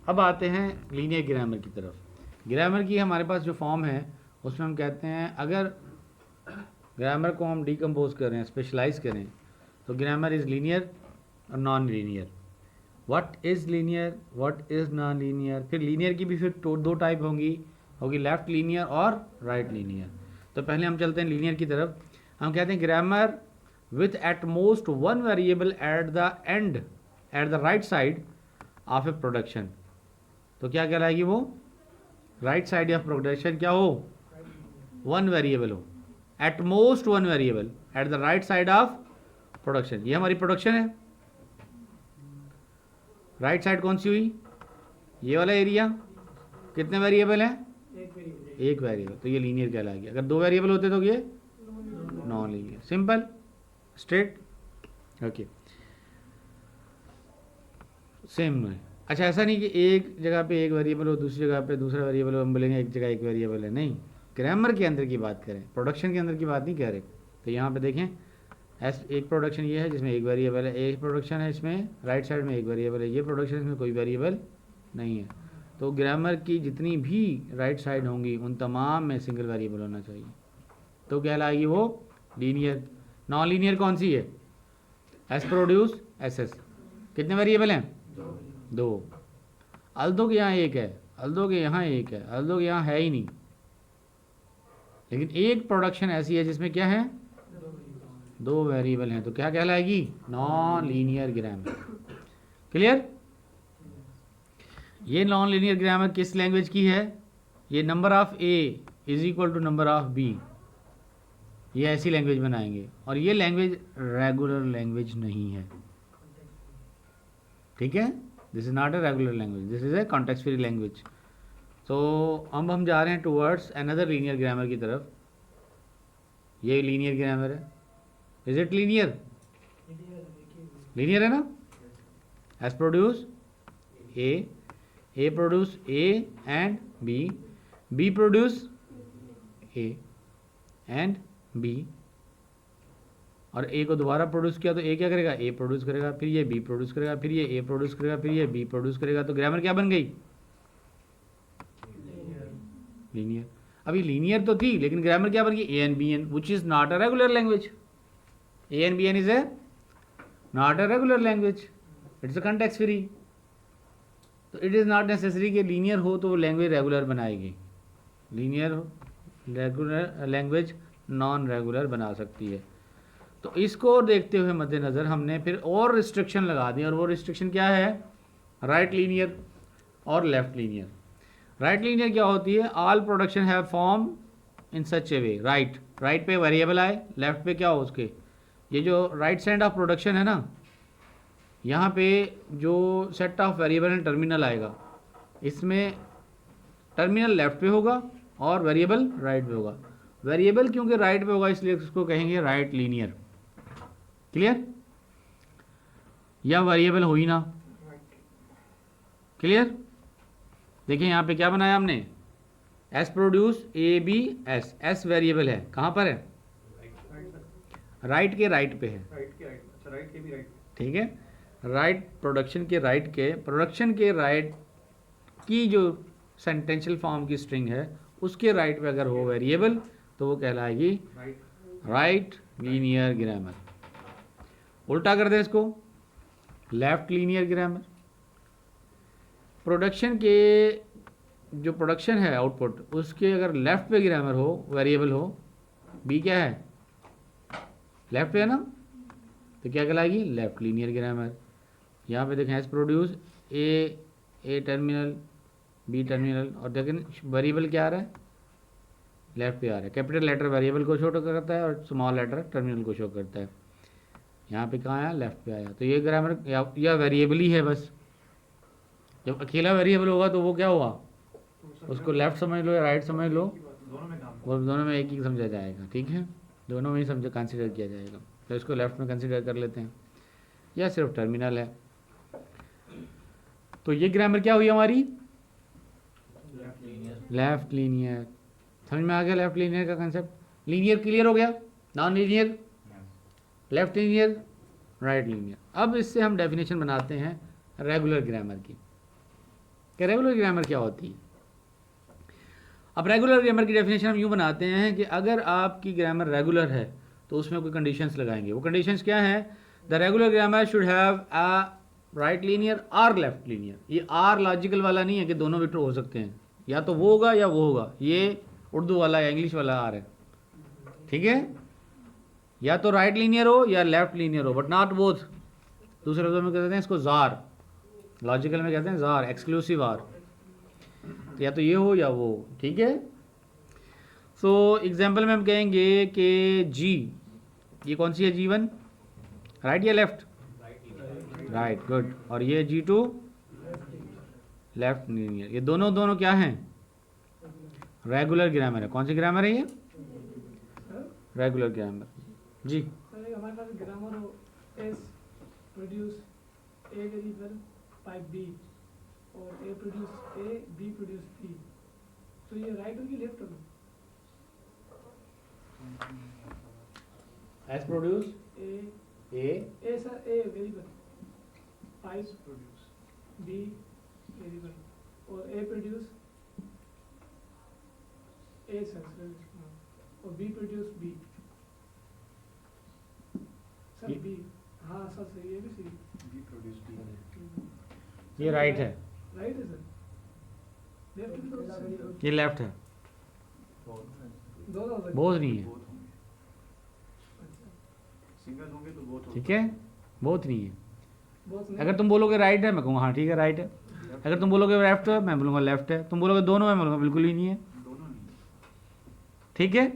अब आते हैं लीनियर ग्रामर की तरफ। ग्रामर की हमारे पास जो फॉर्म है उसमें हम कहते हैं, अगर ग्रामर को हम डिकम्पोज करें, स्पेशलाइज करें, तो ग्रामर इज़ लीनियर और non linear. What is linear, what is non linear. फिर लीनियर की भी फिर दो टाइप होगी लेफ्ट लीनियर और राइट लीनियर। तो पहले हम चलते हैं लीनियर की तरफ। हम कहते हैं grammar with at most one variable at the end at the right side of A production. तो क्या कहलाएगी वो? राइट साइड ऑफ प्रोडक्शन क्या हो? वन वेरिएबल हो, at most one variable at the right side of production. ये हमारी production है। राइट साइड कौन सी हुई? ये वाला एरिया। कितने वेरिएबल हैं? एक वेरिएबल। तो ये लीनियर कहलाएगी। अगर दो वेरिएबल होते तो ये non linear. Simple, straight, okay, same है। अच्छा, ऐसा नहीं कि एक जगह पे एक वेरिएबल हो, दूसरी जगह पे दूसरा वेरिएबल हो, हम बोलेंगे एक जगह एक वेरिएबल है। नहीं, ग्रामर के अंदर की बात करें, प्रोडक्शन के अंदर की बात नहीं कह रहे। तो यहाँ पे देखें, एक प्रोडक्शन ये है जिसमें एक वेरिएबल है, एक प्रोडक्शन है इसमें राइट साइड में एक वेरिएबल है, ये प्रोडक्शन इसमें कोई वेरिएबल नहीं है। तो ग्रामर की जितनी भी राइट साइड होंगी उन तमाम में सिंगल वेरिएबल होना चाहिए, तो कहलाएगी वो लीनियर। नॉन लीनियर कौन सी है? S produce S S. कितने वेरिएबल हैं? दो। अल्दो के यहाँ एक है, अल्दो के यहाँ एक है, अल्दो के यहाँ है ही नहीं। लेकिन एक प्रोडक्शन ऐसी है जिसमें क्या है? दो वेरिएबल हैं, तो क्या कहलाएगी? Non linear grammar. क्लियर? ये नॉन लीनियर ग्रामर किस लैंग्वेज की है? ये number of A is equal to number of B, ये ऐसी लैंग्वेज बनाएंगे। और ये लैंग्वेज रेगुलर लैंग्वेज नहीं है, ठीक है? This is not a regular language, this is a context free language. तो अब हम जा रहे हैं टूवर्ड्स अनदर लीनियर ग्रामर की तरफ। ये लीनियर ग्रामर है। Is it linear? लीनियर है ना? S produce A produce A and B produce A and B, और ए को दोबारा प्रोड्यूस किया तो ए क्या करेगा? ए प्रोड्यूस करेगा, फिर ये बी प्रोड्यूस करेगा, फिर ये ए प्रोड्यूस करेगा, फिर ये बी प्रोड्यूस करेगा। तो ग्रामर क्या बन गई? लीनियर। अभी लीनियर तो थी, लेकिन ग्रामर क्या बन गई? A and B N, which is not a regular language. A and B N is a not a regular language, it's a context free. तो इट इज़ नॉट नेसेसरी कि linear हो तो वो लैंग्वेज रेगुलर बनाएगी। Linear regular language non regular बना सकती है। तो इसको देखते हुए मद्देनज़र हमने फिर और रिस्ट्रिक्शन लगा दी, और वो रिस्ट्रिक्शन क्या है? राइट लीनियर और लेफ्ट लीनियर। राइट लीनियर क्या होती है? All production have form in such A way, right पे वेरिएबल आए, लेफ्ट पे क्या हो उसके, ये जो राइट साइड ऑफ प्रोडक्शन है ना, यहाँ पे जो सेट ऑफ वेरिएबल है टर्मिनल आएगा, इसमें टर्मिनल लेफ्ट पे होगा और वेरिएबल राइट पे होगा। वेरिएबल क्योंकि राइट पे होगा इसलिए इसको कहेंगे राइट लीनियर। क्लियर? या वेरिएबल हो ही ना। क्लियर? देखिए यहाँ पे क्या बनाया हमने? S produce A B S, S variable है, कहाँ पर है? राइट के राइट पे है, ठीक है? राइट प्रोडक्शन के राइट की जो सेंटेंशियल फॉर्म की स्ट्रिंग है उसके राइट पे अगर हो वेरिएबल तो वो कहलाएगी राइट लीनियर ग्रामर। उल्टा कर दे इसको, लेफ्ट लीनियर ग्रामर। प्रोडक्शन के जो प्रोडक्शन है आउटपुट, उसके अगर लेफ्ट पे ग्रामर हो, वेरिएबल हो, बी क्या है? लेफ्ट पे है ना, तो क्या कहलाएगी? Left linear grammar. यहाँ पे देखें S produce A terminal B terminal, और देखें वेरिएबल क्या आ रहा है? लेफ्ट पे आ रहा है। कैपिटल लेटर वेरिएबल को शो करता है और स्मॉल लेटर टर्मिनल को शो करता है। यहाँ पे कहाँ आया? लेफ्ट पे आया। तो ये ग्रामर या वेरिएबल ही है बस। जब अकेला वेरिएबल होगा तो वो क्या हुआ? उसको लेफ्ट समझ लो या राइट समझ लो, वो दोनों में एक ही समझा जाएगा, ठीक है? दोनों में ही समझ कंसिडर किया जाएगा। तो इसको लेफ्ट में कंसिडर कर लेते हैं, या सिर्फ टर्मिनल है। तो ये ग्रामर क्या हुई हमारी? Left linear. समझ में आ गया लेफ्ट लीनियर का कंसेप्ट? लीनियर क्लियर हो गया? Non linear, left linear, right linear. अब इससे हम डेफिनेशन बनाते हैं रेगुलर ग्रामर की। कि रेगुलर ग्रामर क्या होती है। अब रेगुलर ग्रामर की डेफिनेशन हम यूँ बनाते हैं कि अगर आपकी ग्रामर रेगुलर है तो उसमें कोई कंडीशंस लगाएंगे। वो कंडीशंस क्या हैं? The regular grammar should have a right linear और लेफ्ट लीनियर। ये आर लॉजिकल वाला नहीं है कि दोनों भी ट्रू हो सकते हैं, या तो वो होगा या वो होगा। ये उर्दू वाला या इंग्लिश वाला आर है, ठीक है? या तो राइट लीनियर हो या लेफ्ट लीनियर हो, बट नॉट बोथ। दूसरे लफ्ज़ों में कहते हैं इसको जार, लॉजिकल में कहते हैं जार, एक्सक्लूसिव आर। तो या तो ये हो या वो, ठीक है? सो एग्जाम्पल में हम कहेंगे कि जी, ये कौन सी है? G1 राइट या लेफ्ट? Right, good. और ये G2 लेफ्ट लीनियर। ये दोनों क्या हैं? रेगुलर ग्रामर है। कौन सी ग्रामर है ये? Regular grammar. जी सर हमारे पास ग्रामर हो S produce A variable by B और A produce A B produce B, तो ये राइट होगी लेफ्ट होगी? S produce A sir A variable by produce B variable और ए प्रोड्यूस ए सर और B produce B. Sir B, हाँ sir सही, ये भी सही। बी प्रोड्यूस बी, ये राइट है। राइट है सर, लेफ्ट भी तो ये लेफ्ट है। दोनों बोथ नहीं है, सिंगल होंगे तो बोथ, ठीक है? बोथ नहीं है। बोथ अगर तुम बोलोगे राइट है, मैं कहूँगा हाँ ठीक है राइट है। अगर तुम बोलोगे लेफ्ट है, मैं बोलूँगा लेफ्ट है। तुम बोलोगे दोनों है, मैं बोलूँगा बिल्कुल ही नहीं है। ठीक है?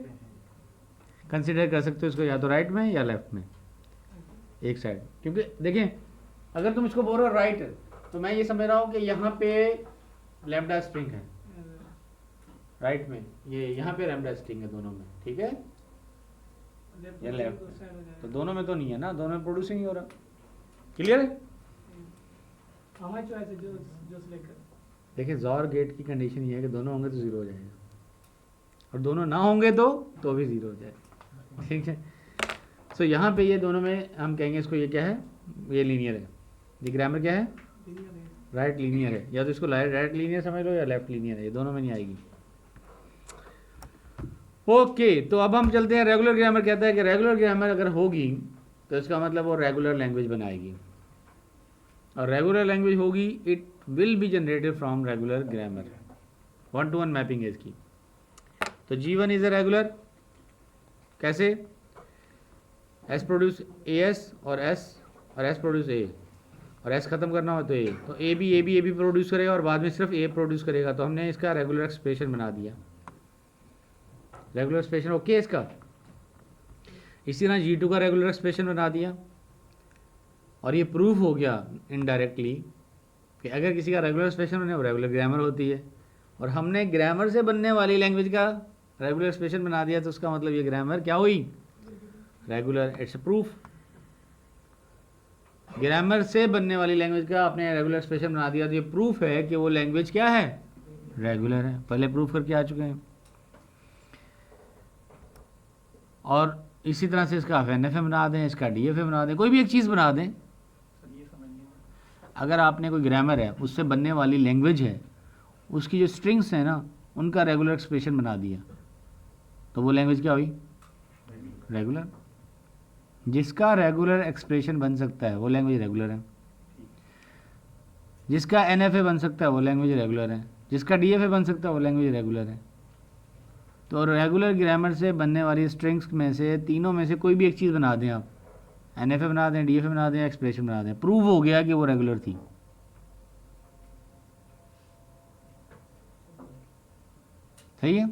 कंसिडर कर सकते हो इसको या तो राइट में या लेफ्ट में, एक साइड। क्योंकि देखें, अगर तुम इसको बोल रहे हो राइट, तो मैं ये समझ रहा हूँ कि यहाँ पे लैम्डा स्ट्रिंग है राइट में, ये यहाँ पे लैम्डा स्ट्रिंग है दोनों में, ठीक है? ये लेफ्ट, तो दोनों में तो नहीं है ना, दोनों में प्रोड्यूसिंग ही हो रहा। क्लियर है? हमारी चॉइस है जो सिलेक्ट कर। देखिए ज़ॉर गेट की कंडीशन ये है कि दोनों होंगे तो ज़ीरो हो जाएगा, और दोनों ना होंगे तो भी ज़ीरो हो जाएगा, ठीक है? सो यहाँ पे ये दोनों में हम कहेंगे इसको, ये क्या है? ये लीनियर है। ये ग्रामर क्या है? राइट लीनियर है। या तो इसको राइट लीनियर समझ लो या लेफ्ट लीनियर है, ये दोनों में नहीं आएगी। ओके, तो अब हम चलते हैं। रेगुलर ग्रामर कहता है कि रेगुलर ग्रामर अगर होगी तो इसका मतलब वो रेगुलर लैंग्वेज बनाएगी, और रेगुलर लैंग्वेज होगी it will be generated from regular grammar. 1-to-1 mapping है इसकी। तो G1 इज ए रेगुलर। कैसे? एस प्रोड्यूस ए एस और एस प्रोड्यूस ए, और एस खत्म करना हो तो ए, तो ए भी प्रोड्यूस करेगा और बाद में सिर्फ ए प्रोड्यूस करेगा। तो हमने इसका रेगुलर एक्सप्रेशन बना दिया। रेगुलर एक्सप्रेशन ओके इसका। इसी तरह G2 का रेगुलर एक्सप्रेशन बना दिया, और ये प्रूफ हो गया इनडायरेक्टली कि अगर किसी का रेगुलर एक्सप्रेशन बने वो रेगुलर ग्रामर होती है। और हमने ग्रामर से बनने वाली लैंग्वेज का रेगुलर एक्सप्रेशन बना दिया, तो उसका मतलब ये ग्रामर क्या हुई? रेगुलर। It's proof. ग्रामर से बनने वाली लैंग्वेज का आपने रेगुलर एक्सप्रेशन बना दिया, तो ये प्रूफ है कि वो लैंग्वेज क्या है? रेगुलर है। पहले प्रूफ करके आ चुके हैं। और इसी तरह से इसका FNFA बना दें, इसका DFA बना दें, कोई भी एक चीज़ बना दें। अगर आपने कोई ग्रामर है, उससे बनने वाली लैंग्वेज है, उसकी जो स्ट्रिंग्स हैं ना, उनका रेगुलर एक्सप्रेशन बना दिया, तो वो लैंग्वेज क्या हुई? रेगुलर। जिसका रेगुलर एक्सप्रेशन बन सकता है वो लैंग्वेज रेगुलर है। जिसका NFA बन सकता है वो लैंग्वेज रेगुलर है। जिसका DFA बन सकता है वो लैंग्वेज रेगुलर है। तो रेगुलर ग्रामर से बनने वाली स्ट्रिंग्स में से, तीनों में से कोई भी एक चीज़ बना दें आप, NFA बना दें, DFA बना दें, एक्सप्रेशन बना दें, प्रूव हो गया कि वो रेगुलर थी। सही है?